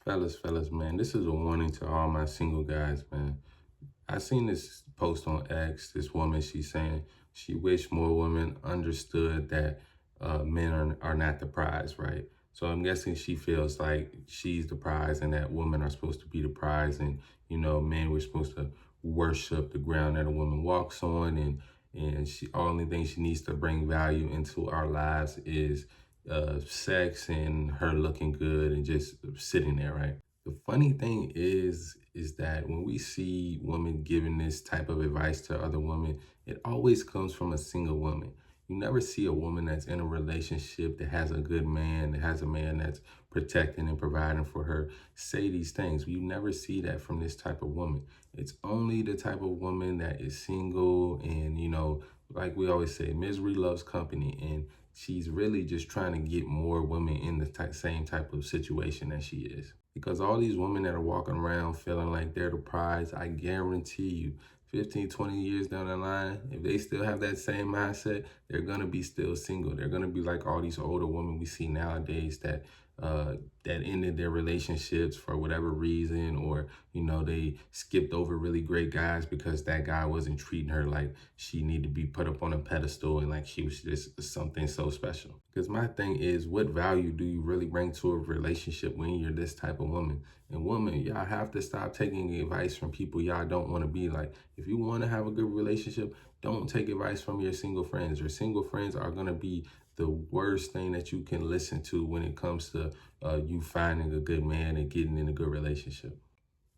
Fellas, man, this is a warning to all my single guys, man. I seen this post on X. This woman, she's saying she wished more women understood that men are not the prize, right? So I'm guessing she feels like she's the prize and that women are supposed to be the prize, and men we're supposed to worship the ground that a woman walks on, and she only thing she needs to bring value into our lives is sex and her looking good and just sitting there, right? The funny thing is that when we see women giving this type of advice to other women, it always comes from a single woman. You never see a woman that's in a relationship that has a good man, that has a man that's protecting and providing for her, say these things. You never see that from this type of woman. It's only the type of woman that is single and, like we always say, misery loves company. And she's really just trying to get more women in the same type of situation that she is. Because all these women that are walking around feeling like they're the prize, I guarantee you, 15, 20 years down the line, if they still have that same mindset, they're going to be still single. They're going to be like all these older women we see nowadays that ended their relationships for whatever reason, or they skipped over really great guys because that guy wasn't treating her like she needed to be put up on a pedestal and like she was just something so special. Because my thing is, what value do you really bring to a relationship when you're this type of woman? And woman, y'all have to stop taking advice from people y'all don't want to be like. If you want to have a good relationship, don't take advice from your single friends. Your single friends are going to be the worst thing that you can listen to when it comes to you finding a good man and getting in a good relationship.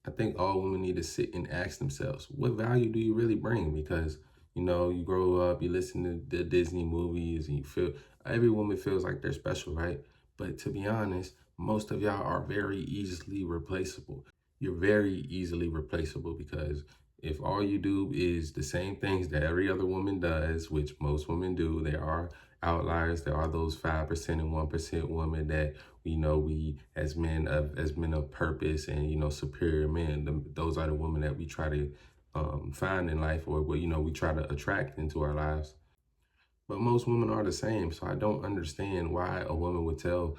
I think all women need to sit and ask themselves, what value do you really bring? Because, you grow up, you listen to the Disney movies, and you feel, every woman feels like they're special, right? But to be honest, most of y'all are very easily replaceable. You're very easily replaceable because if all you do is the same things that every other woman does, which most women do, there are outliers. There are those 5% and 1% women that we as men of purpose and superior men. Those are the women that we try to find in life, or we try to attract into our lives. But most women are the same, so I don't understand why a woman would tell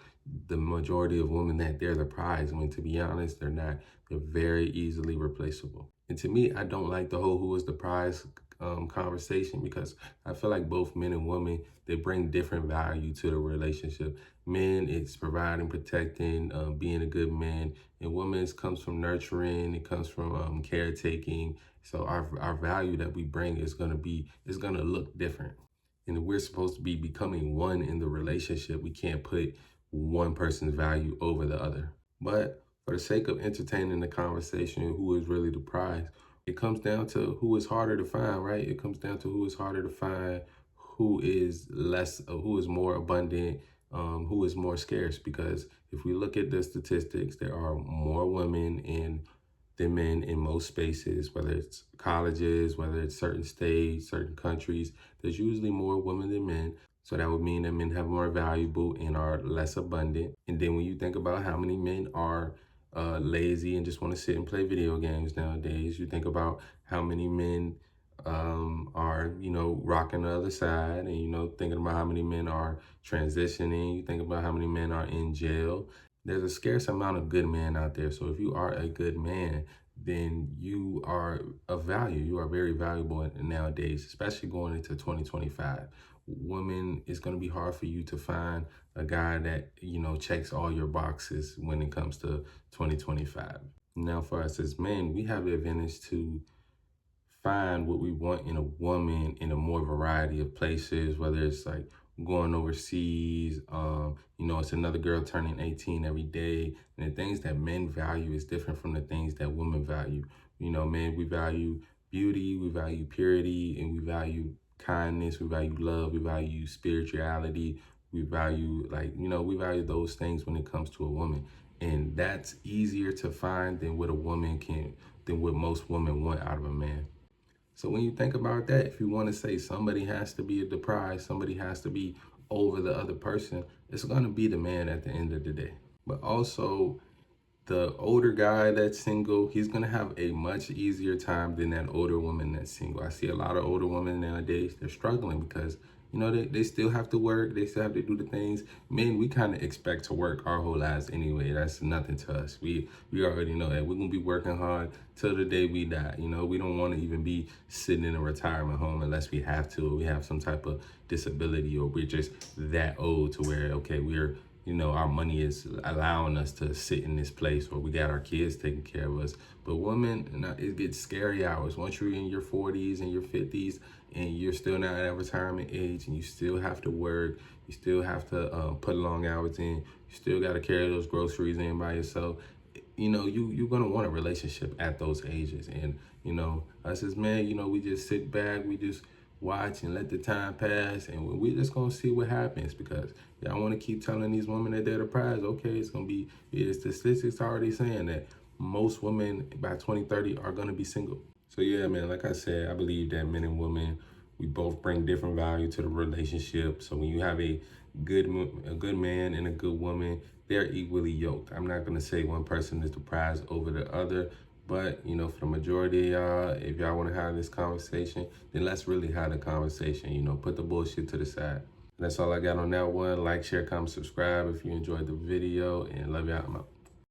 the majority of women that they're the prize when, to be honest, they're not. They're very easily replaceable. And to me, I don't like the whole "who is the prize" conversation, because I feel like both men and women, they bring different value to the relationship. Men, it's providing, protecting, being a good man, and women comes from nurturing. It comes from caretaking. So our value that we bring is gonna look different, and we're supposed to be becoming one in the relationship. We can't put one person's value over the other. But for the sake of entertaining the conversation, who is really the prize, it comes down to who is harder to find, right? It comes down to who is harder to find, who is more abundant, who is more scarce. Because if we look at the statistics, there are more women than men in most spaces, whether it's colleges, whether it's certain states, certain countries. There's usually more women than men. So that would mean that men have more valuable and are less abundant. And then when you think about how many men are lazy and just want to sit and play video games nowadays, you think about how many men are, rocking the other side, and, thinking about how many men are transitioning. You think about how many men are in jail. There's a scarce amount of good men out there. So if you are a good man, then you are of value. You are very valuable nowadays, especially going into 2025. Women, it's going to be hard for you to find a guy that, checks all your boxes when it comes to 2025. Now, for us as men, we have the advantage to find what we want in a woman in a more variety of places, whether it's like going overseas, it's another girl turning 18 every day. And the things that men value is different from the things that women value. Men, we value beauty, we value purity, and we value kindness, we value love, we value spirituality, we value we value those things when it comes to a woman. And that's easier to find than what most women want out of a man. So when you think about that, if you want to say somebody has to be the prize, somebody has to be over the other person, it's going to be the man at the end of the day. But also, the older guy that's single, he's going to have a much easier time than that older woman that's single. I see a lot of older women nowadays, they're struggling because You know, they still have to work. They still have to do the things. Men, we kind of expect to work our whole lives anyway. That's nothing to us. We already know that we're going to be working hard till the day we die. You know, we don't want to even be sitting in a retirement home unless we have to, or we have some type of disability, or we're just that old to where, okay, we're, you know, our money is allowing us to sit in this place, or we got our kids taking care of us. But women, it gets scary hours. Once you're in your 40s and your 50s and you're still not at retirement age, and you still have to work, you still have to put long hours in, you still got to carry those groceries in by yourself. You know, you're going to want a relationship at those ages. And, you know, us as men, you know, we just sit back, we just watch and let the time pass, and we're just gonna see what happens, because y'all want to keep telling these women that they're the prize. Okay, it's gonna be, the statistics already saying that most women by 2030 are gonna be single. So yeah, man, like I said, I believe that men and women, we both bring different value to the relationship. So when you have a good man and a good woman, they're equally yoked. I'm not gonna say one person is the prize over the other. But, you know, for the majority of y'all, if y'all want to have this conversation, then let's really have the conversation. You know, put the bullshit to the side. That's all I got on that one. Like, share, comment, subscribe if you enjoyed the video, and love y'all. I'm out.